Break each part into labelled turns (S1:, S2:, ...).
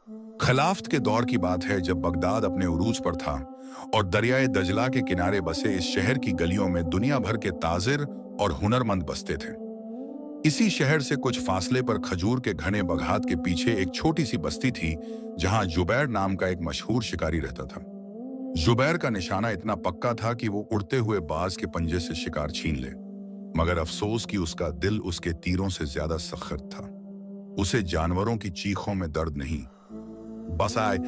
S1: खिलाफत के दौर की बात है जब बगदाद अपने उरूज पर था और दरियाए दजला के किनारे बसे इस शहर की गलियों में दुनिया भर के ताजिर और हुनरमंद बसते थे। इसी शहर से कुछ फासले पर खजूर के घने बगात के पीछे एक छोटी सी बस्ती थी जहां जुबैर नाम का एक मशहूर शिकारी रहता था। जुबैर का निशाना इतना पक्का था कि वो उड़ते हुए बाज के पंजे से शिकार छीन ले, मगर अफसोस कि उसका दिल उसके तीरों से ज्यादा सख्त था। उसे जानवरों की चीखों में दर्द नहीं, बसाए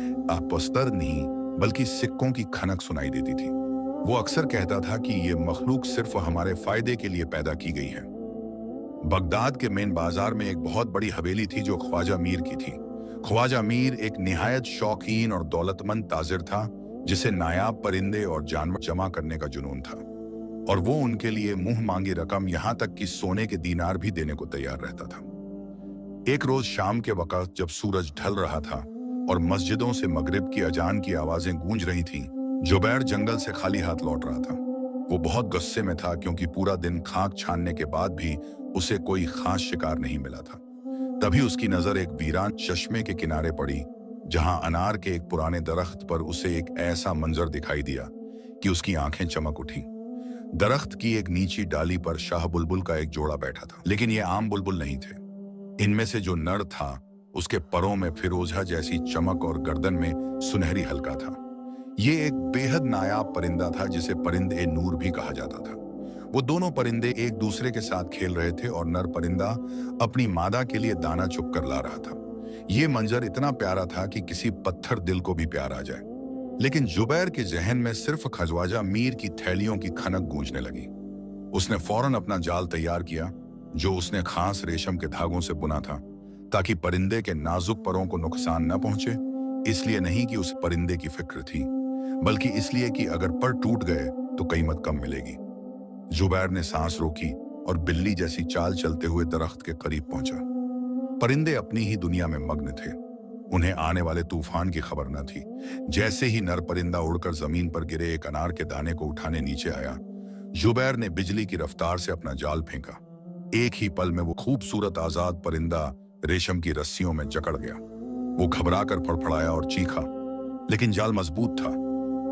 S1: पस्तर नहीं, बल्कि सिक्कों की खनक सुनाई देती थी। वो अक्सर कहता था कि ये मखलूक सिर्फ हमारे फायदे के लिए पैदा की गई है। बगदाद के मेन बाजार में एक बहुत बड़ी हवेली थी जो ख्वाजा मीर की थी। ख्वाजा मीर एक निहायत शौकीन और दौलतमंद ताजिर था जिसे नायाब परिंदे और जानवर जमा करने का जुनून था, और वो उनके लिए मुंह मांगी रकम यहाँ तक कि सोने के दीनार भी देने को तैयार रहता था। एक रोज शाम के वक्त जब सूरज ढल रहा था और मस्जिदों से मगरिब की अजान की आवाजें गूंज रही थीं, जुबैर जंगल से खाली हाथ लौट रहा था। वो बहुत गुस्से में था क्योंकि पूरा दिन खाक छानने के बाद भी उसे कोई खास शिकार नहीं मिला था। तभी उसकी नजर एक वीरान चश्मे के किनारे पड़ी जहां अनार के एक पुराने दरख्त पर उसे एक ऐसा मंजर दिखाई दिया कि उसकी आंखें चमक उठी। दरख्त की एक नीची डाली पर शाह बुलबुल का एक जोड़ा बैठा था, लेकिन ये आम बुलबुल नहीं थे। इनमें से जो नर था उसके परों में फिरोजा जैसी चमक और गर्दन में सुनहरी हल्का था। ये एक बेहद नायाब परिंदा था जिसे परिंदे नूर भी कहा जाता था। वो दोनों परिंदे एक दूसरे के साथ खेल रहे थे और नर परिंदा अपनी मादा के लिए दाना चुग कर ला रहा था। ये मंजर इतना प्यारा था कि किसी पत्थर दिल को भी प्यार आ जाए। लेकिन जुबैर के जहन में सिर्फ ख्वाजा मीर की थैलियों की खनक गूंजने लगी। उसने फौरन अपना जाल तैयार किया जो उसने खास रेशम के धागों से बुना था, ताकि परिंदे के नाजुक परों को नुकसान न पहुंचे। इसलिए नहीं कि उस परिंदे की फिक्र थी, बल्कि इसलिए कि अगर पर टूट गए तो कीमत कम मिलेगी। जुबैर ने सांस रोकी और बिल्ली जैसी चाल चलते हुए दरख्त के करीब पहुंचा। परिंदे अपनी ही दुनिया में मग्न थे। उन्हें आने वाले तूफान की खबर न थी। जैसे ही नर परिंदा उड़कर जमीन पर गिरे एक अनार के दाने को उठाने नीचे आया, जुबैर ने बिजली की रफ्तार से अपना जाल फेंका। एक ही पल में वो खूबसूरत आजाद परिंदा रेशम की रस्सियों में जकड़ गया। वो घबराकर फड़फड़ाया और चीखा, लेकिन जाल मजबूत था।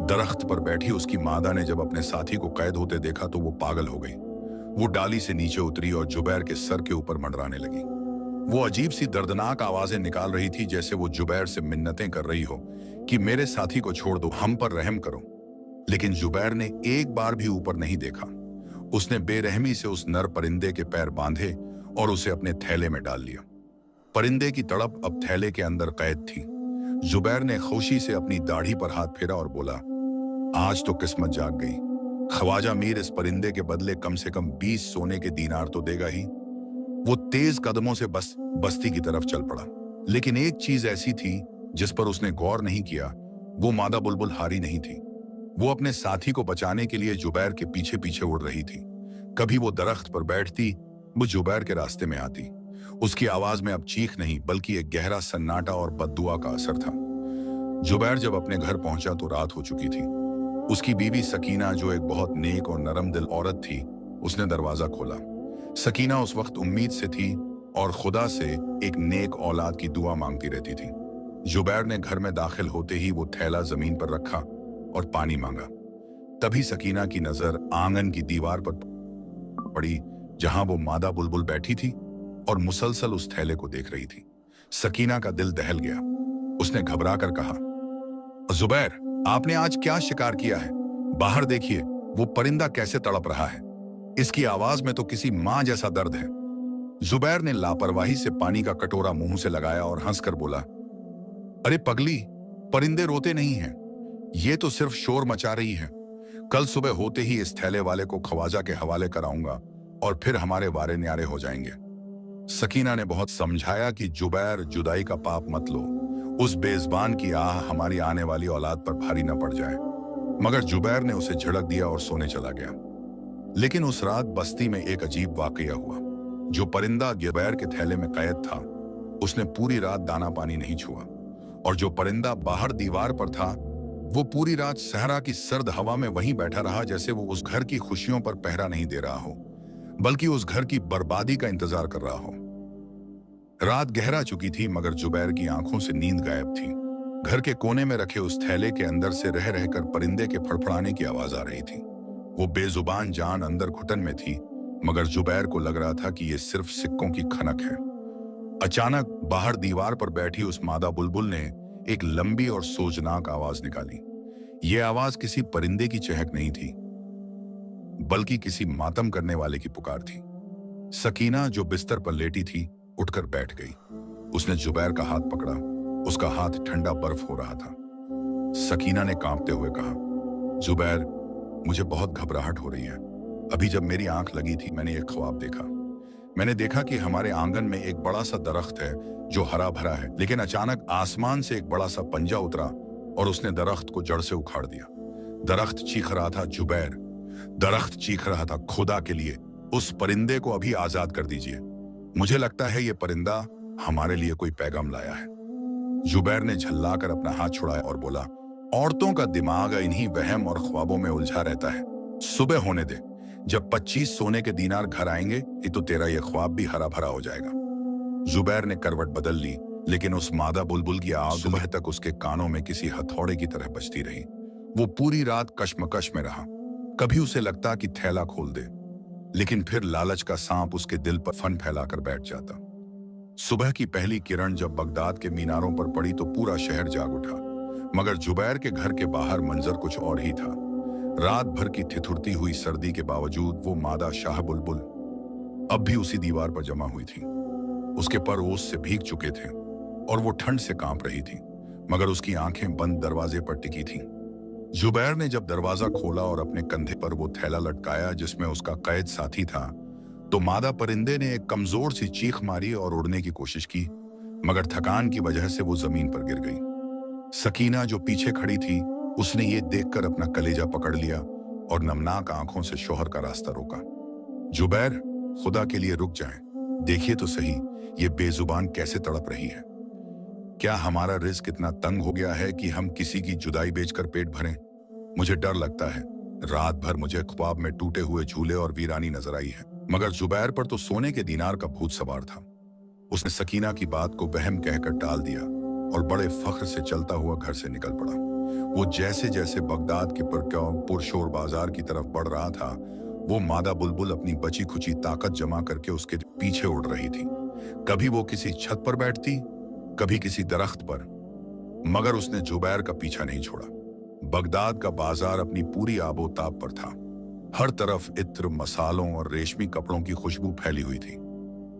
S1: दरख्त पर बैठी उसकी मादा ने जब अपने साथी को कैद होते देखा तो वो पागल हो गई। वो डाली से नीचे उतरी और जुबैर के सर के ऊपर मंडराने लगी। वो अजीब सी दर्दनाक आवाजें निकाल रही थी, जैसे वो जुबैर से मिन्नतें कर रही हो कि मेरे साथी को छोड़ दो, हम पर रहम करो। लेकिन जुबैर ने एक बार भी ऊपर नहीं देखा। उसने बेरहमी से उस नर परिंदे के पैर बांधे और उसे अपने थैले में डाल लिया। परिंदे की तड़प अब थैले के अंदर कैद थी। जुबैर ने खुशी से अपनी दाढ़ी पर हाथ फेरा और बोला, आज तो किस्मत जाग गई। ख्वाजा मीर इस परिंदे के बदले कम से कम 20 सोने के दीनार तो देगा ही। वो तेज कदमों से बस्ती की तरफ चल पड़ा। लेकिन एक चीज ऐसी थी जिस पर उसने गौर नहीं किया, वो मादा बुलबुल हारी नहीं थी। वो अपने साथी को बचाने के लिए जुबैर के पीछे पीछे उड़ रही थी। कभी वो दरख्त पर बैठती, वो जुबैर के रास्ते में आती। उसकी आवाज में अब चीख नहीं, बल्कि एक गहरा सन्नाटा और बद्दुआ का असर था। जुबैर जब अपने घर पहुंचा तो रात हो चुकी थी। उसकी बीवी सकीना, जो एक बहुत नेक और नरम दिल औरत थी, उसने दरवाजा खोला। सकीना उस वक्त उम्मीद से थी और खुदा से एक नेक औलाद की दुआ मांगती रहती थी। जुबैर ने घर में दाखिल होते ही वो थैला जमीन पर रखा और पानी मांगा। तभी सकीना की नजर आंगन की दीवार पर पड़ी जहां वो मादा बुलबुल बैठी थी और मुसलसल उस थैले को देख रही थी। सकीना का दिल दहल गया। उसने घबरा कर कहा, जुबैर, आपने आज क्या शिकार किया है? बाहर देखिए, वो परिंदा कैसे तड़प रहा है। इसकी आवाज में तो किसी मां जैसा दर्द है। जुबैर ने लापरवाही से पानी का कटोरा मुंह से लगाया और हंसकर बोला, अरे पगली, परिंदे रोते नहीं हैं, ये तो सिर्फ शोर मचा रही है। कल सुबह होते ही इस थैले वाले को ख्वाजा के हवाले कराऊंगा और फिर हमारे वारे न्यारे हो जाएंगे। सकीना ने बहुत समझाया कि जुबैर, जुदाई का पाप मत लो, उस बेज़बान की आह हमारी आने वाली औलाद पर भारी न पड़ जाए। मगर जुबैर ने उसे झिड़क दिया और सोने चला गया। लेकिन उस रात बस्ती में एक अजीब वाकया हुआ। जो परिंदा जुबैर के थैले में कैद था, उसने पूरी रात दाना पानी नहीं छुआ, और जो परिंदा बाहर दीवार पर था, वो पूरी रात सहरा की सर्द हवा में वहीं बैठा रहा, जैसे वो उस घर की खुशियों पर पहरा नहीं दे रहा हो, बल्कि उस घर की बर्बादी का इंतजार कर रहा हो। रात गहरा चुकी थी मगर जुबैर की आंखों से नींद गायब थी। घर के कोने में रखे उस थैले के अंदर से रह रहकर परिंदे के फड़फड़ाने की आवाज आ रही थी। वो बेजुबान जान अंदर घुटन में थी मगर जुबैर को लग रहा था कि ये सिर्फ सिक्कों की खनक है। अचानक बाहर दीवार पर बैठी उस मादा बुलबुल ने एक लंबी और सोजनाक आवाज निकाली। ये आवाज किसी परिंदे की चहक नहीं थी बल्कि किसी मातम करने वाले की पुकार थी। सकीना जो बिस्तर पर लेटी थी उठकर बैठ गई। उसने जुबैर का हाथ पकड़ा। उसका हाथ ठंडा बर्फ हो रहा था। सकीना ने कांपते हुए कहा, जुबैर, मुझे बहुत घबराहट हो रही है। अभी जब मेरी आंख लगी थी मैंने एक ख्वाब देखा। मैंने देखा कि हमारे आंगन में एक बड़ा सा दरख्त है जो हरा भरा है, लेकिन अचानक आसमान से एक बड़ा सा पंजा उतरा और उसने दरख्त को जड़ से उखाड़ दिया। दरख्त चीख रहा था, जुबैर, दरख्त चीख रहा था, खुदा के लिए उस परिंदे को अभी आजाद कर दीजिए। मुझे लगता है ये परिंदा हमारे लिए कोई पैगाम लाया है। जुबैर ने झल्लाकर अपना हाथ छुड़ाया और बोला, औरतों का दिमाग इन्हीं वहम और ख्वाबों में उलझा रहता है। सुबह होने दे, जब 25 सोने के दीनार घर आएंगे तो तेरा ये ख्वाब भी हरा भरा हो जाएगा। जुबैर ने करवट बदल ली, लेकिन उस मादा बुलबुल की आवाज सुबह तक उसके कानों में किसी हथौड़े की तरह बजती रही। वो पूरी रात कश्मकश में रहा। कभी उसे लगता कि थैला खोल दे, लेकिन फिर लालच का सांप उसके दिल पर फन फैलाकर बैठ जाता। सुबह की पहली किरण जब बगदाद के मीनारों पर पड़ी तो पूरा शहर जाग उठा, मगर जुबैर के घर के बाहर मंजर कुछ और ही था। रात भर की ठिठुरती हुई सर्दी के बावजूद वो मादा शाह बुलबुल अब भी उसी दीवार पर जमा हुई थी। उसके पर ओस से भीग चुके थे और वो ठंड से कांप रही थी, मगर उसकी आंखें बंद दरवाजे पर टिकी थीं। जुबैर ने जब दरवाजा खोला और अपने कंधे पर वो थैला लटकाया जिसमें उसका कैद साथी था, तो मादा परिंदे ने एक कमजोर सी चीख मारी और उड़ने की कोशिश की, मगर थकान की वजह से वो जमीन पर गिर गई। सकीना जो पीछे खड़ी थी, उसने ये देखकर अपना कलेजा पकड़ लिया और नमनाक आंखों से शौहर का रास्ता रोका। जुबैर, खुदा के लिए रुक जाएं, देखिए तो सही ये बेजुबान कैसे तड़प रही है। क्या हमारा रिस्क इतना तंग हो गया है कि हम किसी की जुदाई बेचकर पेट भरें? मुझे डर लगता है। रात भर मुझे ख्वाब में टूटे हुए झूले और वीरानी नजर आई है, मगर जुबैर पर तो सोने के दीनार का भूत सवार था। उसने सकीना की बात को वहम कहकर टाल दिया और बड़े फख्र से चलता हुआ घर से निकल पड़ा। वो जैसे जैसे बगदाद के पुरशोर बाजार की तरफ बढ़ रहा था, वो मादा बुलबुल अपनी बची खुची ताकत जमा करके उसके पीछे उड़ रही थी। कभी वो किसी छत पर बैठती, कभी किसी दरख्त पर, मगर उसने जुबैर का पीछा नहीं छोड़ा। बगदाद का बाजार अपनी पूरी आबोताब पर था। हर तरफ इत्र, मसालों और रेशमी कपड़ों की खुशबू फैली हुई थी।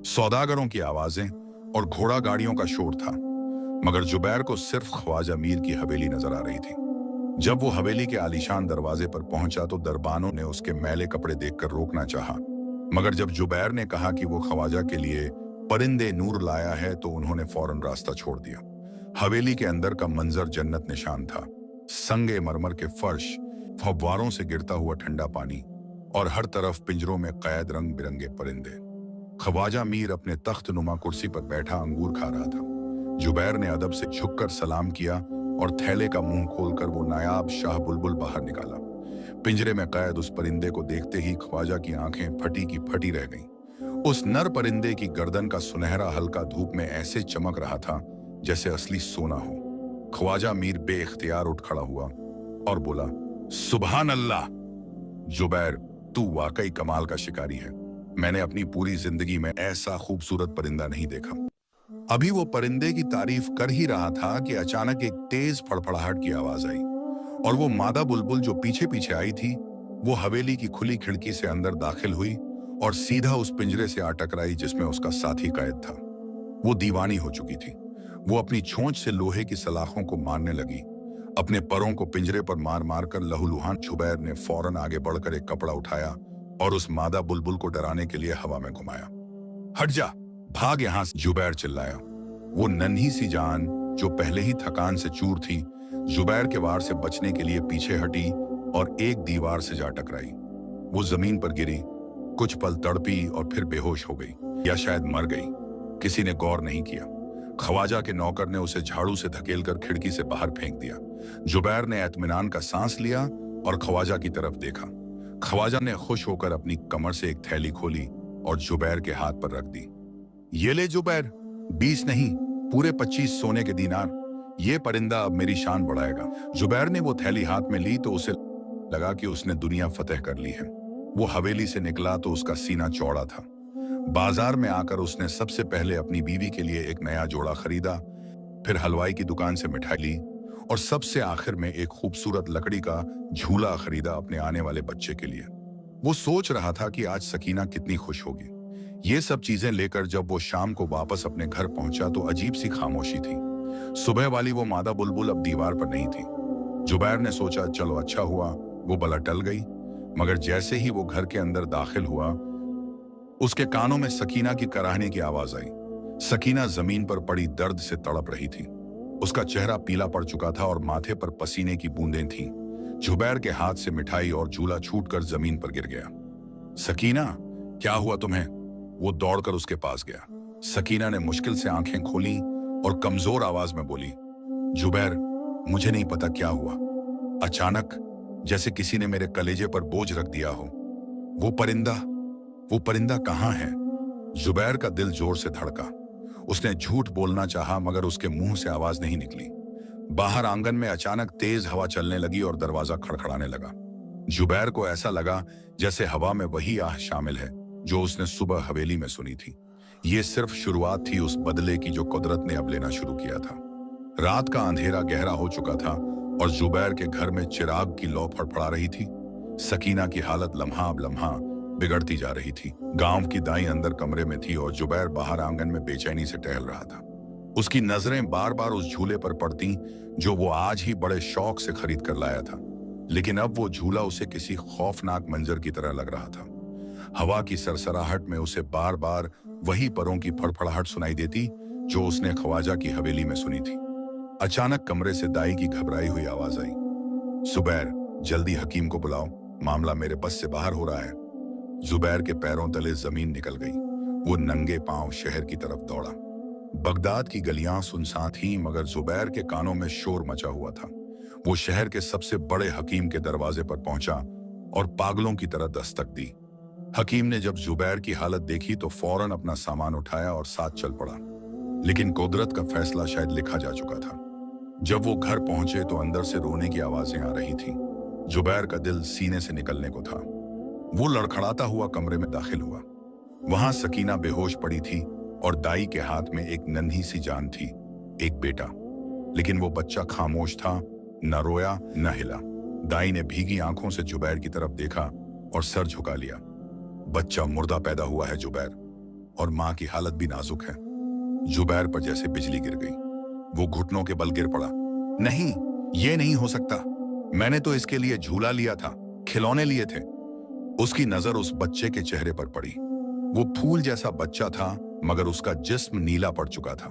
S1: सौदागरों की आवाजें और घोड़ा गाड़ियों का शोर था, मगर जुबैर को सिर्फ ख्वाजा मीर की हवेली नजर आ रही थी। जब वो हवेली के आलीशान दरवाजे पर पहुंचा तो दरबानों ने उसके मैले कपड़े देखकर रोकना चाहा, मगर जब जुबैर ने कहा कि वो ख्वाजा के लिए परिंदे नूर लाया है तो उन्होंने फौरन रास्ता छोड़ दिया। हवेली के अंदर का मंजर जन्नत निशान था। संगे मरमर के फर्श, फव्वारों से गिरता हुआ ठंडा पानी और हर तरफ पिंजरों में कैद रंग बिरंगे परिंदे। ख्वाजा मीर अपने तख्त नुमा कुर्सी पर बैठा अंगूर खा रहा था। जुबैर ने अदब से झुककर सलाम किया और थैले का मुंह खोलकर वो नायाब शाह बुलबुल बाहर निकाला। पिंजरे में कैद उस परिंदे को देखते ही ख्वाजा की आंखें फटी की फटी रह गईं। उस नर परिंदे की गर्दन का सुनहरा हल्का धूप में ऐसे चमक रहा था जैसे असली सोना हो। ख्वाजा मीर बेइख्तियार उठ खड़ा हुआ और बोला, सुभान अल्लाह! जुबैर, तू वाकई कमाल का शिकारी है। मैंने अपनी पूरी जिंदगी में ऐसा खूबसूरत परिंदा नहीं देखा। अभी वो परिंदे की तारीफ कर ही रहा था कि अचानक एक तेज फड़फड़ाहट की आवाज आई और वो मादा बुलबुल जो पीछे पीछे आई थी, वो हवेली की खुली खिड़की से अंदर दाखिल हुई और सीधा उस पिंजरे से आ टकराई जिसमें उसका साथी कैद था। वो दीवानी हो चुकी थी। वो अपनी छोंच से लोहे की सलाखों को मारने लगी। अपने परों को पिंजरे पर मार मार कर लहूलुहान जुबैर ने फौरन आगे बढ़कर एक कपड़ा उठाया और उस मादा बुलबुल को डराने के लिए हवा में घुमाया। हट जा, भाग यहां से, जुबैर चिल्लाया। वो नन्ही सी जान जो पहले ही थकान से चूर थी, जुबैर के वार से बचने के लिए पीछे हटी और एक दीवार से जा टकराई। वो जमीन पर गिरी, कुछ पल तड़पी और फिर बेहोश हो गई या शायद मर गई। किसी ने गौर नहीं किया। ख्वाजा के नौकर ने उसे झाड़ू से धकेलकर खिड़की से बाहर फेंक दिया। जुबैर ने इत्मीनान का सांस लिया और ख्वाजा की तरफ देखा। ख्वाजा ने खुश होकर अपनी कमर से एक थैली खोली और जुबैर के हाथ पर रख दी। ये ले जुबैर, 20 नहीं, पूरे 25 सोने के दीनार। ये परिंदा अब मेरी शान बढ़ाएगा। जुबैर ने वो थैली हाथ में ली तो उसे लगा कि उसने दुनिया फतेह कर ली है। वो हवेली से निकला तो उसका सीना चौड़ा था। बाजार में आकर उसने सबसे पहले अपनी बीवी के लिए एक नया जोड़ा खरीदा, फिर हलवाई की दुकान से मिठाई ली और सबसे आखिर में एक खूबसूरत लकड़ी का झूला खरीदा अपने आने वाले बच्चे के लिए। वो सोच रहा था कि आज सकीना कितनी खुश होगी। ये सब चीजें लेकर जब वो शाम को वापस अपने घर पहुंचा तो अजीब सी खामोशी थी। सुबह वाली वो मादा बुलबुल अब दीवार पर नहीं थी। जुबैर ने सोचा चलो अच्छा हुआ वो बला टल गई, मगर जैसे ही वो घर के अंदर दाखिल हुआ उसके कानों में सकीना की कराहने की आवाज आई। सकीना जमीन पर पड़ी दर्द से तड़प रही थी। उसका चेहरा पीला पड़ चुका था और माथे पर पसीने की बूंदें थीं। जुबैर के हाथ से मिठाई और झूला छूटकर जमीन पर गिर गया। सकीना, क्या हुआ तुम्हें? वो दौड़कर उसके पास गया। सकीना ने मुश्किल से आंखें खोली और कमजोर आवाज में बोली, जुबैर, मुझे नहीं पता क्या हुआ। अचानक जैसे किसी ने मेरे कलेजे पर बोझ रख दिया हो। वो परिंदा कहाँ है? जुबैर का दिल जोर से धड़का। उसने झूठ बोलना चाहा मगर उसके मुंह से आवाज नहीं निकली। बाहर आंगन में अचानक तेज हवा चलने लगी और दरवाजा खड़खड़ाने लगा। जुबैर को ऐसा लगा जैसे हवा में वही आह शामिल है जो उसने सुबह हवेली में सुनी थी। ये सिर्फ शुरुआत थी उस बदले की जो कुदरत ने अब लेना शुरू किया था। रात का अंधेरा गहरा हो चुका था और जुबैर के घर में चिराग की लौ फड़फड़ा रही थी। सकीना की हालत लम्हा अब लम्हा बिगड़ती जा रही थी। गांव की दाई अंदर कमरे में थी और जुबैर बाहर आंगन में बेचैनी से टहल रहा था। उसकी नजरें बार बार उस झूले पर पड़ती जो वो आज ही बड़े शौक से खरीद कर लाया था, लेकिन अब वो झूला उसे किसी खौफनाक मंजर की तरह लग रहा था। हवा की सरसराहट में उसे बार बार वही परों की फड़फड़ाहट सुनाई देती जो उसने ख्वाजा की हवेली में सुनी थी। अचानक कमरे से दाई की घबराई हुई आवाज आई, जुबैर, जल्दी हकीम को बुलाओ, मामला मेरे बस से बाहर हो रहा है। जुबैर के पैरों तले जमीन निकल गई। वो नंगे पांव शहर की तरफ दौड़ा। बगदाद की गलियां सुनसान थीं मगर जुबैर के कानों में शोर मचा हुआ था। वो शहर के सबसे बड़े हकीम के दरवाजे पर पहुंचा और पागलों की तरह दस्तक दी। हकीम ने जब जुबैर की हालत देखी तो फौरन अपना सामान उठाया और साथ चल पड़ा, लेकिन कुदरत का फैसला शायद लिखा जा चुका था। जब वो घर पहुंचे तो अंदर से रोने की आवाजें आ रही थीं। जुबैर का दिल सीने से निकलने को था। वो लड़खड़ाता हुआ कमरे में दाखिल हुआ। वहां सकीना बेहोश पड़ी थी और दाई के हाथ में एक नन्ही सी जान थी, एक बेटा। लेकिन वो बच्चा खामोश था, न रोया न हिला। दाई ने भीगी आंखों से जुबैर की तरफ देखा और सर झुका लिया। बच्चा मुर्दा पैदा हुआ है जुबैर, और मां की हालत भी नाजुक है। जुबैर पर जैसे बिजली गिर गई। वो घुटनों के बल गिर पड़ा। नहीं, ये नहीं हो सकता। मैंने तो इसके लिए झूला लिया था, खिलौने लिए थे। उसकी नजर उस बच्चे के चेहरे पर पड़ी। वो फूल जैसा बच्चा था मगर उसका जिस्म नीला पड़ चुका था।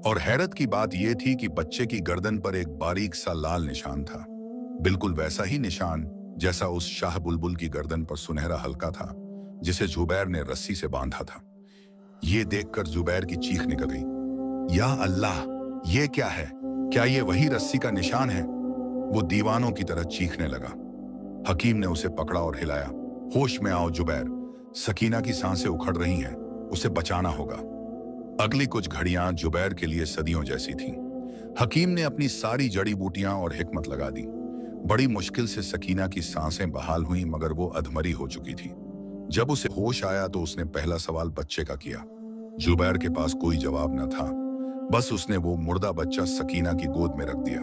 S1: और हैरत की बात यह थी कि बच्चे की गर्दन पर एक बारीक सा लाल निशान था, बिल्कुल वैसा ही निशान जैसा उस शाह बुलबुल की गर्दन पर सुनहरा हल्का था जिसे जुबैर ने रस्सी से बांधा था। ये देखकर जुबैर की चीख निकल गई, या अल्लाह, ये क्या है? क्या ये वही रस्सी का निशान है? वो दीवानों की तरह चीखने लगा। हकीम ने उसे पकड़ा और हिलाया। होश में आओ जुबैर, सकीना की सांसें उखड़ रही हैं, उसे बचाना होगा। अगली कुछ घड़ियां जुबैर के लिए सदियों जैसी थीं। हकीम ने अपनी सारी जड़ी बूटियां और हिकमत लगा दी। बड़ी मुश्किल से सकीना की सांसें बहाल हुई मगर वो अधमरी हो चुकी थी। जब उसे होश आया तो उसने पहला सवाल बच्चे का किया। जुबैर के पास कोई जवाब न था, बस उसने वो मुर्दा बच्चा सकीना की गोद में रख दिया।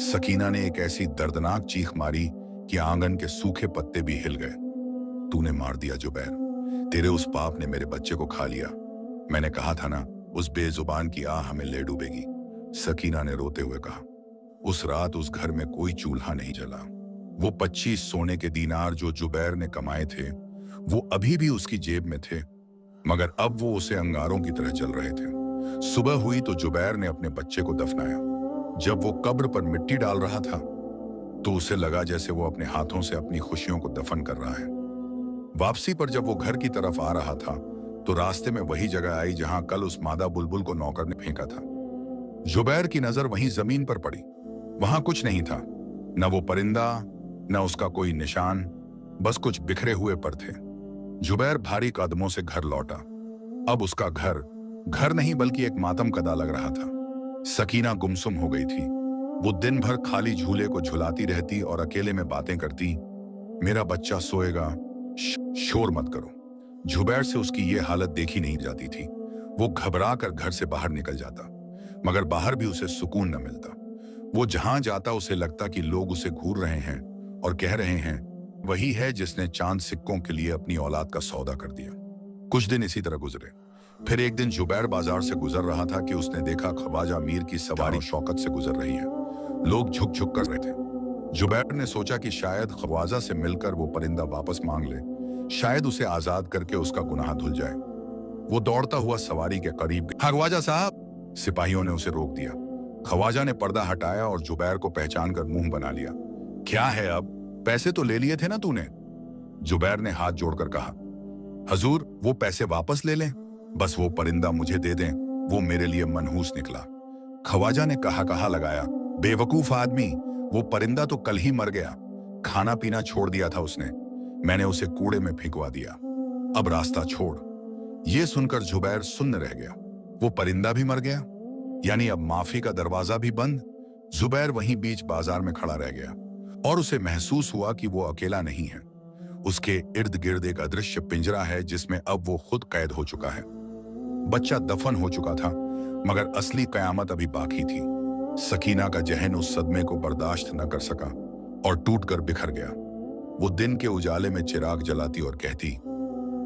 S1: सकीना ने एक ऐसी दर्दनाक चीख मारी कि आंगन के सूखे पत्ते भी हिल गए। तूने मार दिया जुबैर, तेरे उस पाप ने मेरे बच्चे को खा लिया। मैंने कहा था ना, उस बेजुबान की आह हमें ले डूबेगी, सकीना ने रोते हुए कहा। उस रात उस घर में कोई चूल्हा नहीं जला। वो 25 सोने के दीनार जो जुबैर ने कमाए थे वो अभी भी उसकी जेब में थे, मगर अब वो उसे अंगारों की तरह जल रहे थे। सुबह हुई तो जुबैर ने अपने बच्चे को दफनाया। जब वो कब्र पर मिट्टी डाल रहा था तो उसे लगा जैसे वो अपने हाथों से अपनी खुशियों को दफन कर रहा है। वापसी पर जब वो घर की तरफ आ रहा था तो रास्ते में वही जगह आई जहां कल उस मादा बुलबुल को नौकर ने फेंका था। जुबैर की नजर वहीं जमीन पर पड़ी। वहां कुछ नहीं था, न वो परिंदा न उसका कोई निशान, बस कुछ बिखरे हुए पर थे। जुबैर भारी कदमों से घर लौटा। अब उसका घर घर नहीं बल्कि एक मातम कदा लग रहा था। सकीना गुमसुम हो गई थी। वो दिन भर खाली झूले को झुलाती रहती और अकेले में बातें करती। मेरा बच्चा सोएगा, शोर मत करो। जुबैर से उसकी ये हालत देखी नहीं जाती थी। वो घबरा कर घर से बाहर निकल जाता, मगर बाहर भी उसे सुकून न मिलता। वो जहां जाता उसे लगता कि लोग उसे घूर रहे हैं और कह रहे हैं, वही है जिसने चांद सिक्कों के लिए अपनी औलाद का सौदा कर दिया। कुछ दिन इसी तरह गुजरे। फिर एक दिन जुबैर बाजार से गुजर रहा था कि उसने देखा ख्वाजा मीर की सवारी शौकत से गुजर रही है। लोग झुक झुक कर रहे थे। जुबैर ने सोचा कि शायद ख्वाजा से मिलकर वो परिंदा वापस मांग ले, शायद उसे आजाद करके उसका गुनाह धुल जाए। वो दौड़ता हुआ सवारी के करीब। ख्वाजा साहब, सिपाहियों ने उसे रोक दिया। ख्वाजा ने पर्दा हटाया और जुबैर को पहचान कर मुंह बना लिया। क्या है अब? पैसे तो ले लिए थे ना तूने? जुबैर ने हाथ जोड़कर कहा, हजूर वो पैसे वापस ले लें, बस वो परिंदा मुझे दे दें, वो मेरे लिए मनहूस निकला। ख्वाजा ने कहा लगाया, बेवकूफ आदमी, वो परिंदा तो कल ही मर गया। खाना पीना छोड़ दिया था उसने, मैंने उसे कूड़े में फेंकवा दिया। अब रास्ता छोड़। ये सुनकर जुबैर सुन्न रह गया। वो परिंदा भी मर गया, यानी अब माफी का दरवाजा भी बंद। जुबैर वहीं बीच बाजार में खड़ा रह गया और उसे महसूस हुआ कि वो अकेला नहीं है। उसके इर्द गिर्द एक अदृश्य पिंजरा है जिसमें अब वो खुद कैद हो चुका है। बच्चा दफन हो चुका था, मगर असली कयामत अभी बाकी थी। सकीना का जहन उस सदमे को बर्दाश्त न कर सका और टूटकर बिखर गया। वो दिन के उजाले में चिराग जलाती और कहती,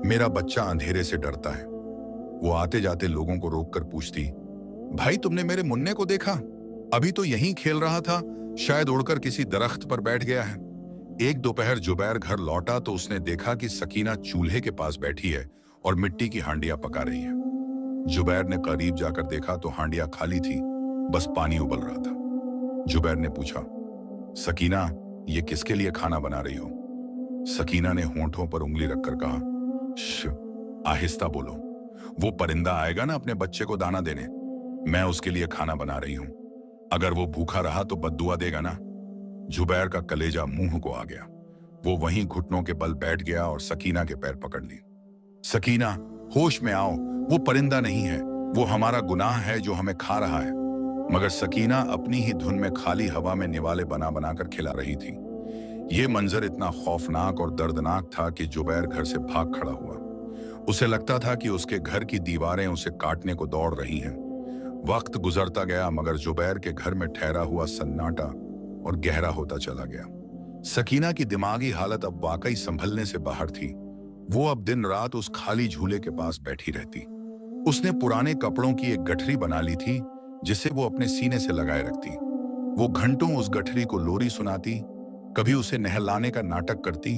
S1: मेरा बच्चा अंधेरे से डरता है। वो आते जाते लोगों को रोककर पूछती, भाई तुमने मेरे मुन्ने को देखा? अभी तो यहीं खेल रहा था, शायद उड़कर किसी दरख्त पर बैठ गया है। एक दोपहर जुबैर घर लौटा तो उसने देखा कि सकीना चूल्हे के पास बैठी है और मिट्टी की हांडियां पका रही है। जुबैर ने करीब जाकर देखा तो हांडियां खाली थी, बस पानी उबल रहा था। जुबैर ने पूछा, सकीना ये किसके लिए खाना बना रही हो? सकीना ने होंठों पर उंगली रखकर कहा, आहिस्ता बोलो। वो परिंदा आएगा ना अपने बच्चे को दाना देने, मैं उसके लिए खाना बना रही हूं। अगर वो भूखा रहा तो बद्दुआ देगा ना। जुबैर का कलेजा मुंह को आ गया। वो वहीं घुटनों के बल बैठ गया और सकीना के पैर पकड़ ली। सकीना, होश में आओ, वो परिंदा नहीं है, वो हमारा गुनाह है जो हमें खा रहा है। मगर सकीना अपनी ही धुन में खाली हवा में निवाले बना बनाकर खिला रही थी। ये मंजर इतना खौफनाक और दर्दनाक था कि जुबैर घर से भाग खड़ा हुआ। उसे लगता था कि उसके घर की दीवारें उसे काटने को दौड़ रही हैं। वक्त गुजरता गया, मगर जुबैर के घर में ठहरा हुआ सन्नाटा और गहरा होता चला गया। सकीना की दिमागी हालत अब वाकई संभलने से बाहर थी। वो अब दिन रात उस खाली झूले के पास बैठी रहती। उसने पुराने कपड़ों की एक गठरी बना ली थी जिसे वो अपने सीने से लगाए रखती। वो घंटों उस गठरी को लोरी सुनाती, कभी उसे नहलाने का नाटक करती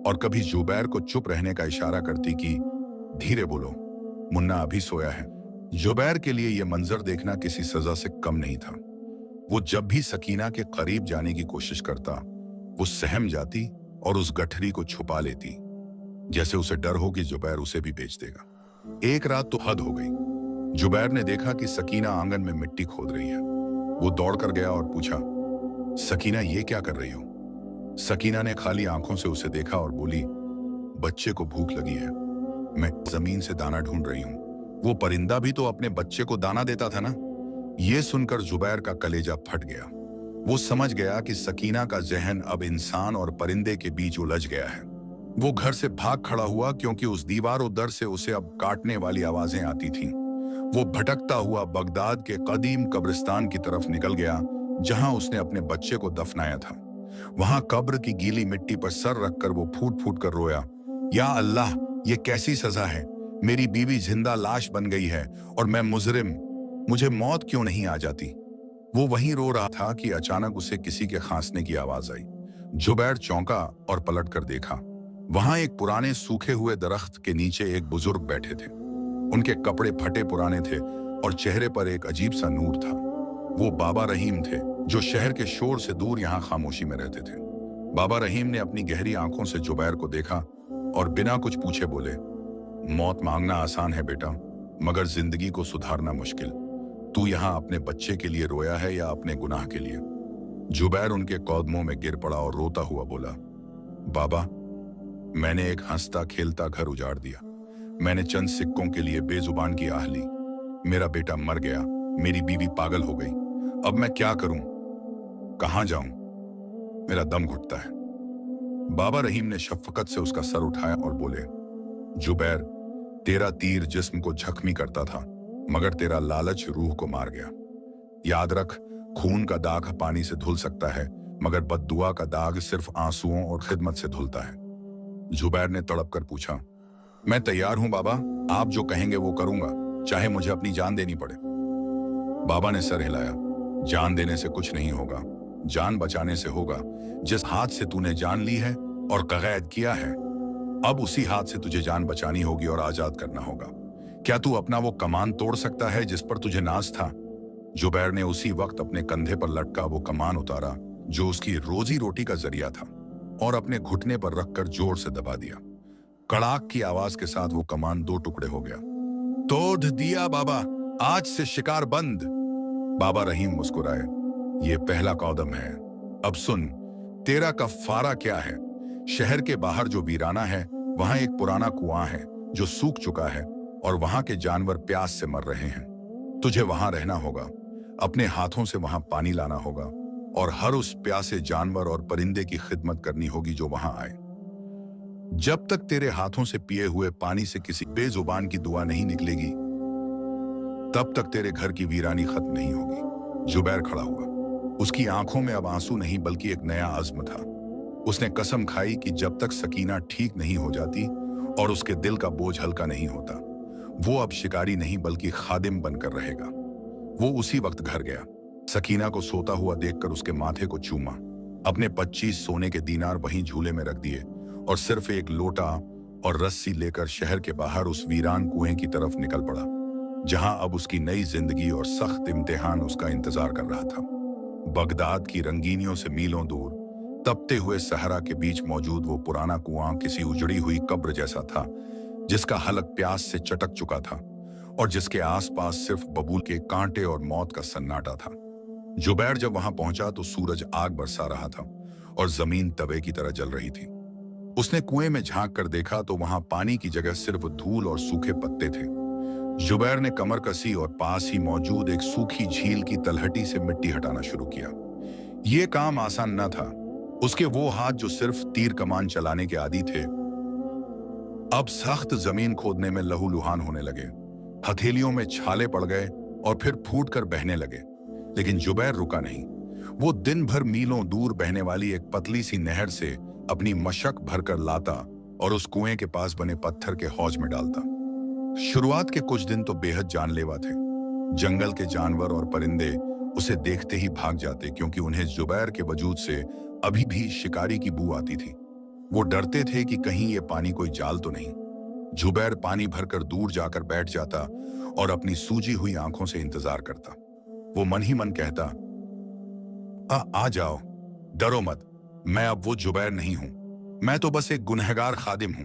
S1: और कभी जुबैर को चुप रहने का इशारा करती कि धीरे बोलो, मुन्ना अभी सोया है। जुबैर के लिए यह मंजर देखना किसी सजा से कम नहीं था। वो जब भी सकीना के करीब जाने की कोशिश करता, वो सहम जाती और उस गठरी को छुपा लेती, जैसे उसे डर हो कि जुबैर उसे भी बेच देगा। एक रात तो हद हो गई। जुबैर ने देखा कि सकीना आंगन में मिट्टी खोद रही है। वो दौड़कर गया और पूछा, सकीना ये क्या कर रही हो? सकीना ने खाली आंखों से उसे देखा और बोली, बच्चे को भूख लगी है, मैं जमीन से दाना ढूंढ रही हूं। वो परिंदा भी तो अपने बच्चे को दाना देता था ना। ये सुनकर जुबैर का कलेजा फट गया। वो समझ गया कि सकीना का जहन अब इंसान और परिंदे के बीच उलझ गया है। वो घर से भाग खड़ा हुआ क्योंकि उस दीवारों दर से उसे अब काटने वाली आवाजें आती थीं। वो भटकता हुआ बगदाद के कदीम कब्रिस्तान की तरफ निकल गया जहां उसने अपने बच्चे को दफनाया था। वहां कब्र की गीली मिट्टी पर सर रखकर वो फूट फूट कर रोया, या अल्लाह, ये कैसी सजा है? मेरी बीवी जिंदा लाश बन गई है और मैं मुजरिम, मुझे मौत क्यों नहीं आ जाती? वो वहीं रो रहा था कि अचानक उसे किसी के खांसने की आवाज आई। जुबैर चौंका और पलट कर देखा। वहां एक पुराने सूखे हुए दरख्त के नीचे एक बुजुर्ग बैठे थे। उनके कपड़े फटे पुराने थे और चेहरे पर एक अजीब सा नूर था। वो बाबा रहीम थे, जो शहर के शोर से दूर यहाँ खामोशी में रहते थे। बाबा रहीम ने अपनी गहरी आंखों से जुबैर को देखा और बिना कुछ पूछे बोले, मौत मांगना आसान है बेटा, मगर जिंदगी को सुधारना मुश्किल। तू यहाँ अपने बच्चे के लिए रोया है या अपने गुनाह के लिए? जुबैर उनके कदमों में गिर पड़ा और रोता हुआ बोला, बाबा, मैंने एक हंसता खेलता घर उजाड़ दिया। मैंने चंद सिक्कों के लिए बेजुबान की आह ली। मेरा बेटा मर गया, मेरी बीवी पागल हो गई, अब मैं क्या करूं, कहां जाऊं? मेरा दम घुटता है। बाबा रहीम ने शफकत से उसका सर उठाया और बोले, जुबैर, तेरा तीर जिस्म को जख्मी करता था, मगर तेरा लालच रूह को मार गया। याद रख, खून का दाग पानी से धुल सकता है, मगर बद्दुआ का दाग सिर्फ आंसुओं और खिदमत से धुलता है। जुबैर ने तड़प कर पूछा, मैं तैयार हूं बाबा, आप जो कहेंगे वो करूंगा, चाहे मुझे अपनी जान देनी पड़े। बाबा ने सर हिलाया, जान देने से कुछ नहीं होगा, जान बचाने से होगा। जिस हाथ से तूने जान ली है और कैद किया है, अब उसी हाथ से तुझे जान बचानी होगी और आजाद करना होगा। क्या तू अपना वो कमान तोड़ सकता है जिस पर तुझे नाज था? जुबैर ने उसी वक्त अपने कंधे पर लटका वो कमान उतारा जो उसकी रोजी रोटी का जरिया था, और अपने घुटने पर रखकर जोर से दबा दिया। कड़ाक की आवाज के साथ वो कमान दो टुकड़े हो गया। तोड़ दिया बाबा, आज से शिकार बंद। बाबा रहीम मुस्कुराए, ये पहला कदम है। अब सुन, तेरा कफारा क्या है? शहर के बाहर जो वीराना है, वहां एक पुराना कुआं है जो सूख चुका है, और वहां के जानवर प्यास से मर रहे हैं। तुझे वहां रहना होगा, अपने हाथों से वहां पानी लाना होगा, और हर उस प्यासे जानवर और परिंदे की खिदमत करनी होगी जो वहां आए। जब तक तेरे हाथों से पिए हुए पानी से किसी बेजुबान की दुआ नहीं निकलेगी, तब तक तेरे घर की वीरानी खत्म नहीं होगी। जुबैर खड़ा हुआ। उसकी आंखों में अब आंसू नहीं बल्कि एक नया अज़्म था। उसने कसम खाई कि जब तक सकीना ठीक नहीं हो जाती और उसके दिल का बोझ हल्का नहीं होता, वो अब शिकारी नहीं बल्कि खादिम बनकर रहेगा। वो उसी वक्त घर गया, सकीना को सोता हुआ देखकर उसके माथे को चूमा, अपने 25 सोने के दीनार वहीं झूले में रख दिए, और सिर्फ एक लोटा और रस्सी लेकर शहर के बाहर उस वीरान कुएं की तरफ निकल पड़ा, जहां अब उसकी नई जिंदगी और सख्त इम्तिहान उसका इंतजार कर रहा था। बगदाद की रंगीनियों से मीलों दूर तपते हुए सहरा के बीच मौजूद वो पुराना कुआं किसी उजड़ी हुई कब्र जैसा था, जिसका हलक प्यास से चटक चुका था और जिसके आसपास सिर्फ बबूल के कांटे और मौत का सन्नाटा था। जुबैर जब वहां पहुंचा तो सूरज आग बरसा रहा था और जमीन तवे की तरह जल रही थी। उसने कुएं में झांक कर देखा तो वहां पानी की जगह सिर्फ धूल और सूखे पत्ते थे। जुबैर ने कमर कसी और पास ही मौजूद एक सूखी झील की तलहटी से मिट्टी हटाना शुरू किया। यह काम आसान न था। उसके वो हाथ जो सिर्फ तीर कमान चलाने के आदी थे, अब सख्त जमीन खोदने में लहूलुहान होने लगे। हथेलियों में छाले पड़ गए और फिर फूट कर बहने लगे। लेकिन जुबैर रुका नहीं। वो दिन भर मीलों दूर बहने वाली एक पतली सी नहर से अपनी मशक भरकर लाता और उस कुएं के पास बने पत्थर के हौज में डालता। शुरुआत के कुछ दिन तो बेहद जानलेवा थे। जंगल के जानवर और परिंदे उसे देखते ही भाग जाते, क्योंकि उन्हें जुबैर के वजूद से अभी भी शिकारी की बू आती थी। वो डरते थे कि कहीं ये पानी कोई जाल तो नहीं। जुबैर पानी भरकर दूर जाकर बैठ जाता और अपनी सूजी हुई आंखों से इंतजार करता। वो मन ही मन कहता, आ जाओ, डरो मत, मैं अब वो जुबैर नहीं हूं, मैं तो बस एक गुनहगार खादिम हूं।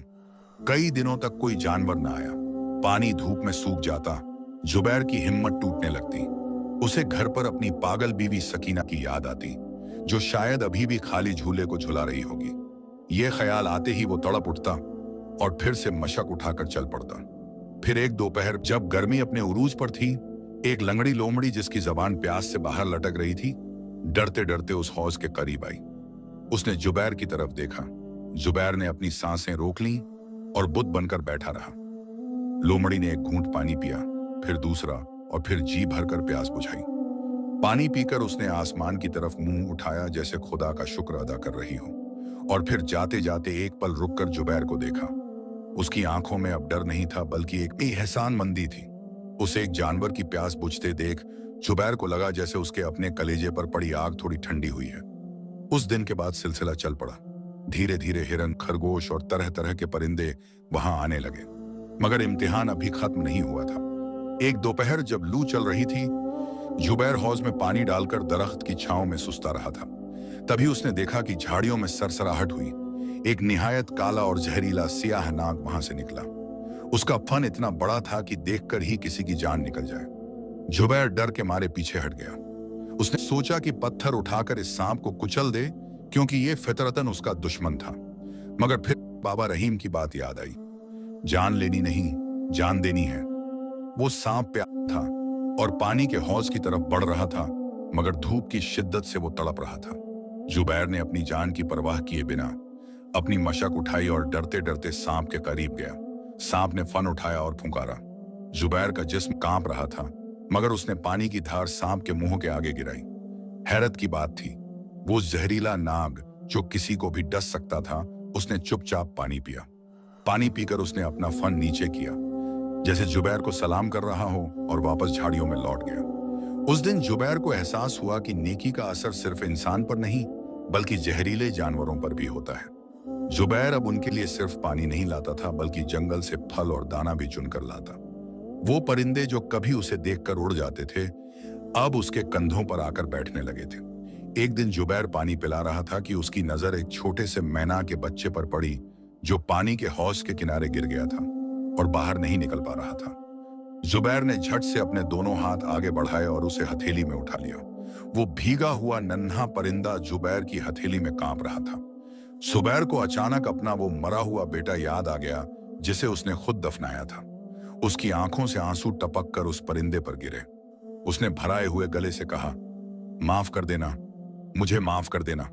S1: कई दिनों तक कोई जानवर ना आया। पानी धूप में सूख जाता। जुबैर की हिम्मत टूटने लगती। उसे घर पर अपनी पागल बीवी सकीना की याद आती, जो शायद अभी भी खाली झूले को झुला रही होगी। ये ख्याल आते ही वो तड़प उठता और फिर से मशक उठाकर चल पड़ता। फिर एक दोपहर जब गर्मी अपने उरूज पर थी, एक लंगड़ी लोमड़ी जिसकी जबान प्यास से बाहर लटक रही थी, डरते डरते उस हौज के करीब आई। उसने जुबैर की तरफ देखा। जुबैर ने अपनी सांसें रोक लीं और बुत बनकर बैठा रहा। लोमड़ी ने एक घूंट पानी पिया, फिर दूसरा, और फिर जी भरकर प्यास बुझाई। पानी पीकर उसने आसमान की तरफ मुंह उठाया जैसे खुदा का शुक्र अदा कर रही हो, और फिर जाते जाते एक पल रुककर जुबैर को देखा। उसकी आंखों में अब डर नहीं था बल्कि एक एहसानमंदी थी। उसे एक जानवर की प्यास बुझते देख जुबैर को लगा जैसे उसके अपने कलेजे पर पड़ी आग थोड़ी ठंडी हुई है। उस दिन के बाद सिलसिला चल पड़ा। धीरे धीरे हिरन, खरगोश और तरह तरह के परिंदे वहां आने लगे, मगर इम्तिहान अभी खत्म नहीं हुआ था। एक दोपहर जब लू चल रही थी, जुबैर हौज में पानी डालकर दरख्त की छांव में सुस्ता रहा था। तभी उसने देखा कि झाड़ियों में सरसराहट हुई। एक निहायत काला और जहरीला सियाह नाग वहां से निकला। उसका फन इतना बड़ा था कि देखकर ही किसी की जान निकल जाए। जुबैर डर के मारे पीछे हट गया। उसने सोचा कि पत्थर उठाकर इस सांप को कुचल दे, क्योंकि ये फितरतन उसका दुश्मन था। मगर फिर बाबा रहीम की बात याद आई। जान लेनी नहीं, जान देनी है। वो सांप प्यारा था, और पानी के हौज की तरफ बढ़ रहा था, मगर धूप की शिद्दत से वो तड़प रहा था। जुबैर ने अपनी जान की परवाह किए बिना अपनी मशक उठाई और डरते डरते सांप के करीब गया। सांप ने फन उठाया और फुंकारा। जुबैर का जिस्म कांप रहा था, मगर उसने पानी की धार सांप के मुंह के आगे गिराई। हैरत की बात थी, वो जहरीला नाग जो किसी को भी डस सकता था, उसने चुपचाप पानी पिया। पानी पीकर उसने अपना फन नीचे किया, जैसे जुबैर को सलाम कर रहा हो, और वापस झाड़ियों में लौट गया। उस दिन जुबैर को एहसास हुआ कि नेकी का असर सिर्फ इंसान पर नहीं, बल्कि जहरीले जानवरों पर भी होता है। जुबैर अब उनके लिए सिर्फ पानी नहीं लाता था, बल्कि जंगल से फल और दाना भी चुनकर लाता। वो परिंदे जो कभी उसे देखकर उड़ जाते थे, अब उसके कंधों पर आकर बैठने लगे थे। एक दिन जुबैर पानी पिला रहा था कि उसकी नजर एक छोटे से मैना के बच्चे पर पड़ी, जो पानी के हौज के किनारे गिर गया था और बाहर नहीं निकल पा रहा था। जुबैर ने झट से अपने दोनों हाथ आगे बढ़ाए और उसे हथेली में उठा लिया। वो भीगा हुआ नन्हा परिंदा जुबैर की हथेली में कांप रहा था। जुबैर को अचानक अपना वो मरा हुआ बेटा याद आ गया, जिसे उसने खुद दफनाया था। उसकी आंखों से आंसू टपक कर उस परिंदे पर गिरे। उसने भराए हुए गले से कहा, माफ कर देना, मुझे माफ कर देना,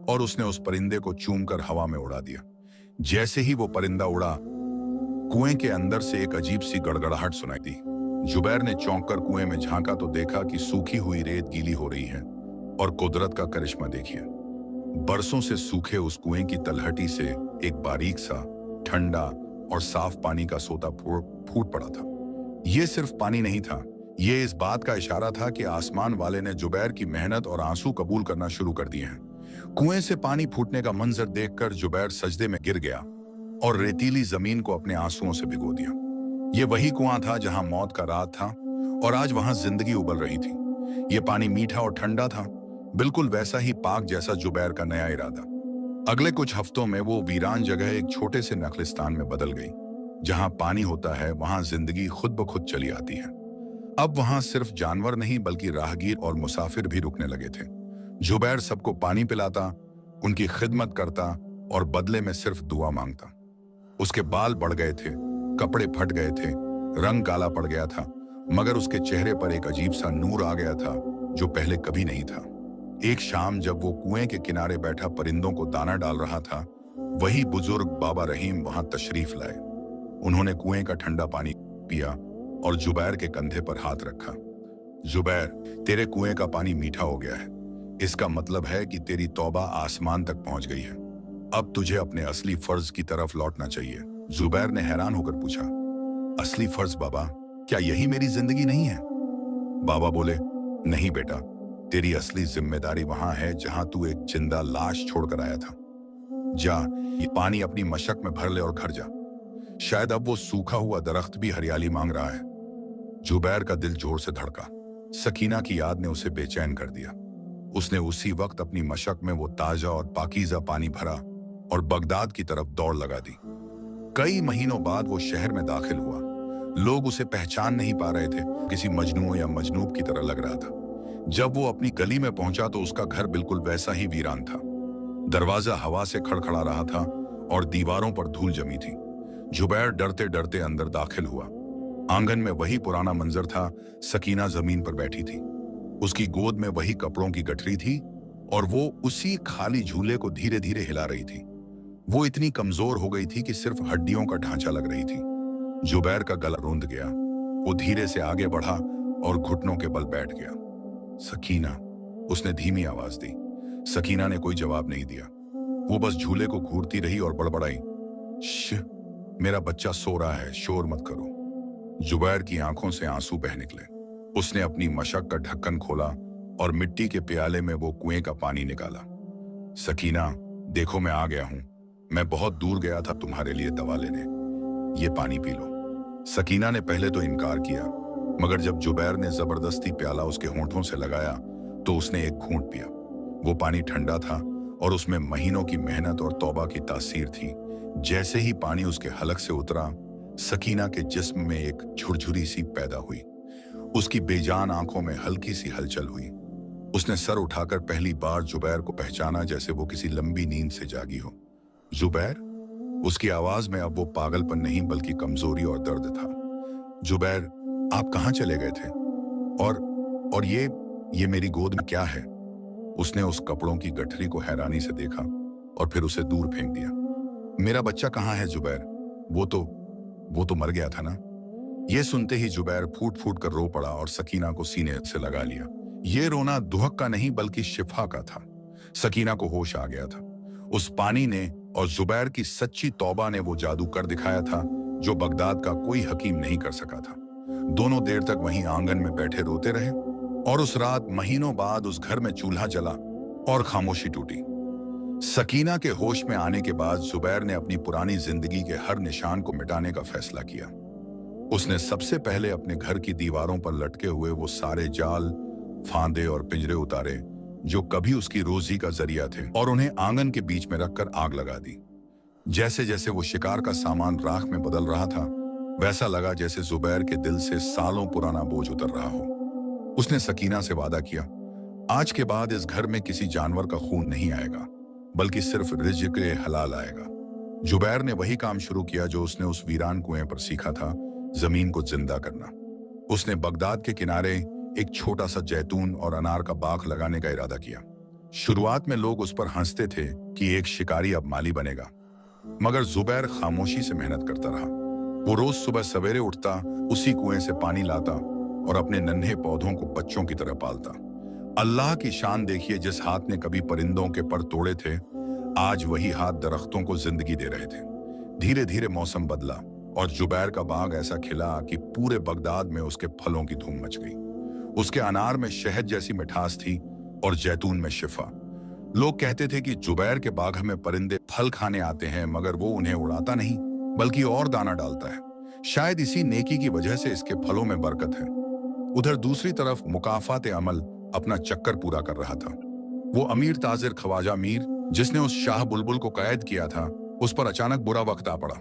S1: और उसने उस परिंदे को चूमकर हवा में उड़ा दिया। जैसे ही वो परिंदा उड़ा, कुएं के अंदर से एक अजीब सी गड़गड़ाहट सुनाई दी। जुबैर ने चौंक कर कुएं में झांका तो देखा कि सूखी हुई रेत गीली हो रही है। और कुदरत का करिश्मा देखिए, बरसों से सूखे उस कुएं की तलहटी से एक बारीक सा, ठंडा और साफ पानी का सोता फूट पड़ा था। ये सिर्फ पानी नहीं था, ये इस बात का इशारा था कि आसमान वाले ने जुबैर की मेहनत और आंसू कबूल करना शुरू कर दिए हैं। कुएं से पानी फूटने का मंजर देखकर जुबैर सजदे में गिर गया और रेतीली जमीन को अपने आंसुओं से भिगो दिया। ये वही कुआं था जहां मौत का रात था, और आज वहां जिंदगी उबल रही थी। ये पानी मीठा और ठंडा था, बिल्कुल वैसा ही पाक जैसा जुबैर का नया इरादा। अगले कुछ हफ्तों में वो वीरान जगह एक छोटे से नखलिस्तान में बदल गई। जहां पानी होता है, वहां जिंदगी खुद ब खुद चली आती है। अब वहां सिर्फ जानवर नहीं, बल्कि राहगीर और मुसाफिर भी रुकने लगे थे। जुबैर सबको पानी पिलाता, उनकी खिदमत करता और बदले में सिर्फ दुआ मांगता। उसके बाल बढ़ गए थे, कपड़े फट गए थे, रंग काला पड़ गया था, मगर उसके चेहरे पर एक अजीब सा नूर आ गया था जो पहले कभी नहीं था। एक शाम जब वो कुएं के किनारे बैठा परिंदों को दाना डाल रहा था, वही बुजुर्ग बाबा रहीम वहां तशरीफ लाए। उन्होंने कुएं का ठंडा पानी पिया और जुबैर के कंधे पर हाथ रखा। जुबैर, तेरे कुएं का पानी मीठा हो गया है। इसका मतलब है कि तेरी तौबा आसमान तक पहुंच गई है। अब तुझे अपने असली फर्ज की तरफ लौटना चाहिए। जुबैर ने हैरान होकर पूछा, असली फर्ज बाबा, क्या यही मेरी जिंदगी नहीं है? बाबा बोले, नहीं बेटा, तेरी असली जिम्मेदारी वहां है जहां तू एक जिंदा लाश छोड़कर आया था। जा, ये पानी अपनी मशक में भर ले और घर जा। शायद अब वो सूखा हुआ दरख्त भी हरियाली मांग रहा है। जुबैर का दिल जोर से धड़का। सकीना की याद ने उसे बेचैन कर दिया। उसने उसी वक्त अपनी मशक में वो ताजा और पाकीज़ा पानी भरा और बगदाद की तरफ दौड़ लगा दी। कई महीनों बाद वो शहर में दाखिल हुआ। लोग उसे पहचान नहीं पा रहे थे, किसी मजनू या मजनूब की तरह लग रहा था। जब वो अपनी गली में पहुंचा तो उसका घर बिल्कुल वैसा ही वीरान था। दरवाजा हवा से खड़खड़ा रहा था और दीवारों पर धूल जमी थी। जुबैर डरते डरते अंदर दाखिल हुआ। आंगन में वही पुराना मंजर था। सकीना जमीन पर बैठी थी, उसकी गोद में वही कपड़ों की गठरी थी और वो उसी खाली झूले को धीरे धीरे हिला रही थी। वो इतनी कमजोर हो गई थी कि सिर्फ हड्डियों का ढांचा लग रही थी। जुबैर का गला रूंध गया। वो धीरे से आगे बढ़ा और घुटनों के बल बैठ गया। सकीना, उसने धीमी आवाज दी। सकीना ने कोई जवाब नहीं दिया। वो बस झूले को घूरती रही और बड़बड़ाई, मेरा बच्चा सो रहा है, शोर मत करो। जुबैर की आंखों से आंसू बह निकले। उसने अपनी मशक का ढक्कन खोला और मिट्टी के प्याले में वो कुएं का पानी निकाला। सकीना, देखो मैं आ गया हूं। मैं बहुत दूर गया था तुम्हारे लिए दवा लेने। ये पानी पी लो। सकीना ने पहले तो इनकार किया, मगर जब जुबैर ने जबरदस्ती प्याला उसके होंठों से लगाया तो उसने एक घूंट पिया। वो पानी ठंडा था और उसमें महीनों की मेहनत और तौबा की तासीर थी। जैसे ही पानी उसके हलक से उतरा, सकीना के जिस्म में एक झुरझुरी सी पैदा हुई। उसकी बेजान आंखों में हल्की सी हलचल हुई। उसने सर उठाकर पहली बार जुबैर को पहचाना, जैसे वो किसी लंबी नींद से जागी हो। जुबैर? उसकी आवाज में अब वो पागलपन नहीं बल्कि कमजोरी और दर्द था। जुबैर, आप कहां चले गए थे? और और ये मेरी गोद में क्या है? उसने उस कपड़ों की गठरी को हैरानी से देखा और फिर उसे दूर फेंक दिया। मेरा बच्चा कहाँ है जुबैर? वो तो मर गया था ना। ये सुनते ही जुबैर फूट फूट कर रो पड़ा और सकीना को सीने से लगा लिया। ये रोना दुहक का नहीं बल्कि शिफा का था। सकीना को होश आ गया था। उस पानी ने और जुबैर की सच्ची तौबा ने वो जादू कर दिखाया था जो बगदाद का कोई हकीम नहीं कर सका था। दोनों देर तक वहीं आंगन में बैठे रोते रहे और उस रात महीनों बाद उस घर में चूल्हा जला और खामोशी टूटी। सकीना के होश में आने के बाद जुबैर ने अपनी पुरानी जिंदगी के हर निशान को मिटाने का फैसला किया। उसने सबसे पहले अपने घर की दीवारों पर लटके हुए वो सारे जाल, फांदे और पिंजरे उतारे जो कभी उसकी रोजी का जरिया थे और उन्हें आंगन के बीच में रखकर आग लगा दी। जैसे जैसे वो शिकार का सामान राख में बदल रहा था, वैसा लगा जैसे जुबैर के दिल से सालों पुराना बोझ उतर रहा हो। उसने सकीना से वादा किया, आज के बाद इस घर में किसी जानवर का खून नहीं आएगा, बल्कि सिर्फ रिज़्क़ हलाल आएगा। जुबैर ने वही काम शुरू किया जो उसने उस वीरान कुएं पर सीखा था, जमीन को जिंदा करना। उसने बगदाद के किनारे एक छोटा सा जैतून और अनार का बाग लगाने का इरादा किया। शुरुआत में लोग उस पर हंसते थे कि एक शिकारी अब माली बनेगा, मगर जुबैर खामोशी से मेहनत करता रहा। वो रोज सुबह सवेरे उठता, उसी कुएं से पानी लाता और अपने नन्हे पौधों को बच्चों की तरह पालता। अल्लाह की शान देखिए, जिस हाथ ने कभी परिंदों के पर तोड़े थे, आज वही हाथ दरख्तों को जिंदगी दे रहे थे। धीरे धीरे मौसम बदला और जुबैर का बाग ऐसा खिला कि पूरे बगदाद में उसके फलों की धूम मच गई। उसके अनार में शहद जैसी मिठास थी और जैतून में शिफा। लोग कहते थे कि जुबैर के बाग में परिंदे फल खाने आते हैं, मगर वो उन्हें उड़ाता नहीं बल्कि और दाना डालता है। शायद इसी नेकी की वजह से इसके फलों में बरकत है। उधर दूसरी तरफ मुकाफात अमल अपना चक्कर पूरा कर रहा था। वो अमीर ताजिर ख्वाजा मीर, जिसने उस शाह बुलबुल को कैद किया था, उस पर अचानक बुरा वक्त आ पड़ा।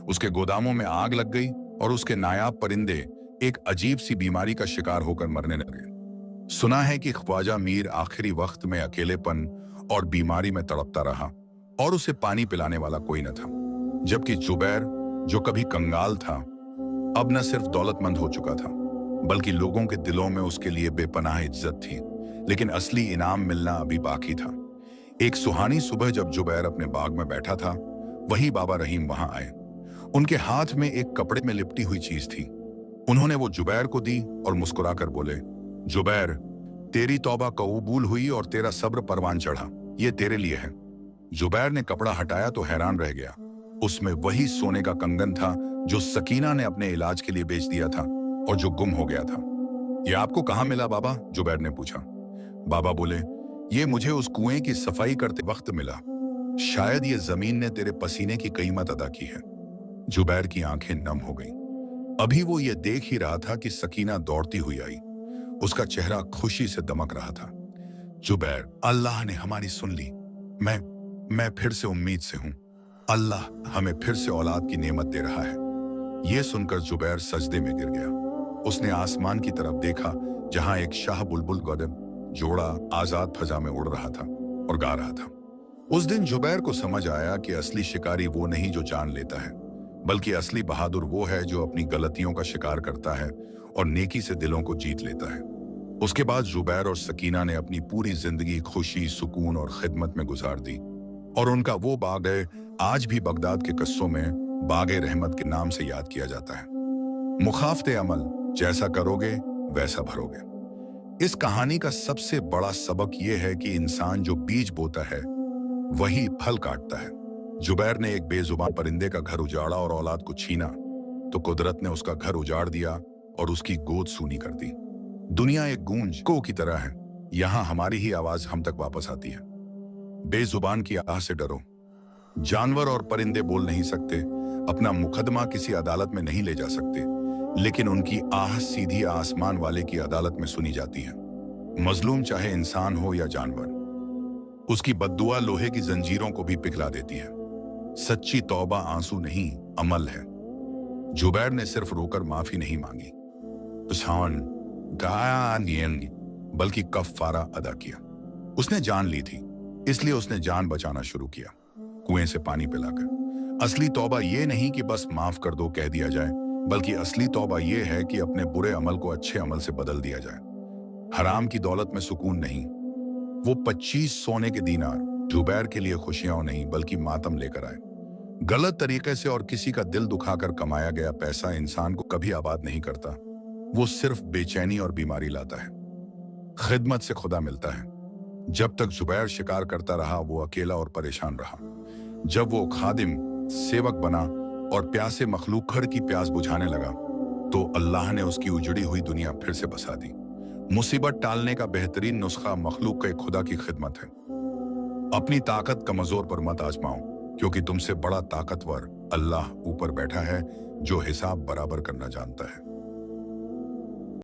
S1: उसके गोदामों में आग लग गई और उसके नायाब परिंदे एक अजीब सी बीमारी का शिकार होकर मरने लगे। सुना है कि ख्वाजा मीर आखिरी वक्त में अकेलेपन और बीमारी में तड़पता रहा और उसे पानी पिलाने वाला कोई न था। जबकि जुबैर, जो कभी कंगाल था, अब न सिर्फ दौलतमंद हो चुका था, बल्कि लोगों के दिलों में उसके लिए बेपनाह इज्जत थी। लेकिन असली इनाम मिलना अभी बाकी था। एक सुहानी सुबह जब जुबैर अपने बाग में बैठा था, वही बाबा रहीम वहां आए। उनके हाथ में एक कपड़े में लिपटी हुई चीज थी। उन्होंने वो जुबैर को दी और मुस्कुराकर बोले, जुबैर, तेरी तौबा कबूल हुई और तेरा सब्र परवान चढ़ा, ये तेरे लिए है। जुबैर ने कपड़ा हटाया तो हैरान रह गया। उसमें वही सोने का कंगन था जो सकीना ने अपने इलाज के लिए बेच दिया था और जो गुम हो गया था। ये आपको कहाँ मिला बाबा? जुबैर ने पूछा। बाबा बोले, ये मुझे उस कुएं की सफाई करते वक्त मिला। शायद ये जमीन ने तेरे पसीने की कीमत अदा की है। जुबैर की आंखें नम हो गईं। अभी वो ये देख ही रहा था कि सकीना दौड़ती हुई आई। उसका चेहरा खुशी से दमक रहा था। जुबैर, अल्लाह ने हमारी सुन ली। मैं फिर से उम्मीद से हूं। अल्लाह हमें फिर से औलाद की नेमत दे रहा है। यह सुनकर जुबैर सजदे में गिर गया। उसने आसमान की तरफ देखा, जहां एक शाह बुलबुल गदम जोड़ा आजाद फजा में उड़ रहा था और गा रहा था। उस दिन जुबैर को समझ आया कि असली शिकारी वो नहीं जो जान लेता है, बल्कि असली बहादुर वो है जो अपनी गलतियों का शिकार करता है और नेकी से दिलों को जीत लेता है। उसके बाद जुबैर और सकीना ने अपनी पूरी जिंदगी खुशी, सुकून और खिदमत में गुजार दी और उनका वो बाग आज भी बगदाद के कस्सों में बागे रहमत के नाम से याद किया जाता है। मुखाफते अमल, जैसा करोगे वैसा भरोगे। इस कहानी का सबसे बड़ा सबक यह है कि इंसान जो बीज बोता है वही फल काटता है। जुबैर ने एक बेजुबान परिंदे का घर उजाड़ा और औलाद को छीना, तो कुदरत ने उसका घर उजाड़ दिया और उसकी गोद सूनी कर दी। दुनिया एक गूंज को की तरह है, यहां हमारी ही आवाज हम तक वापस आती है। बेजुबान की आह से डरो। जानवर और परिंदे बोल नहीं सकते, अपना मुकदमा किसी अदालत में नहीं ले जा सकते, लेकिन उनकी आह सीधी आसमान वाले की अदालत में सुनी जाती है। मजलूम चाहे इंसान हो या जानवर, उसकी बद्दुआ लोहे की जंजीरों को भी पिघला देती है। सच्ची तौबा आंसू नहीं, अमल है। जुबैर ने सिर्फ रोकर माफी नहीं मांगी, बल्कि कफ्फारा अदा किया। उसने जान ली थी, इसलिए उसने जान बचाना शुरू किया, कुएं से पानी पिलाकर। असली तौबा ये नहीं कि बस माफ कर दो कह दिया जाए, बल्कि असली तौबा यह है कि अपने बुरे अमल को अच्छे अमल से बदल दिया जाए। हराम की दौलत में सुकून नहीं, वो 25 सोने के दीनार जुबैर के लिए खुशियां नहीं बल्कि मातम लेकर आए। गलत तरीके से और किसी का दिल दुखाकर कमाया गया पैसा इंसान को कभी आबाद नहीं करता, वो सिर्फ बेचैनी और बीमारी लाता है। खिदमत से खुदा मिलता है। जब तक जुबैर शिकार करता रहा वो अकेला और परेशान रहा। जब वो खादिम सेवक बना और प्यासे मखलूक की प्यास बुझाने लगा तो अल्लाह ने उसकी उजड़ी हुई दुनिया फिर से बसा दी। मुसीबत टालने का बेहतरीन नुस्खा मखलूक के खुदा की खिदमत है। अपनी ताकत कमजोर पर मत आजमाओ, क्योंकि तुमसे बड़ा ताकतवर अल्लाह ऊपर बैठा है जो हिसाब बराबर करना जानता है।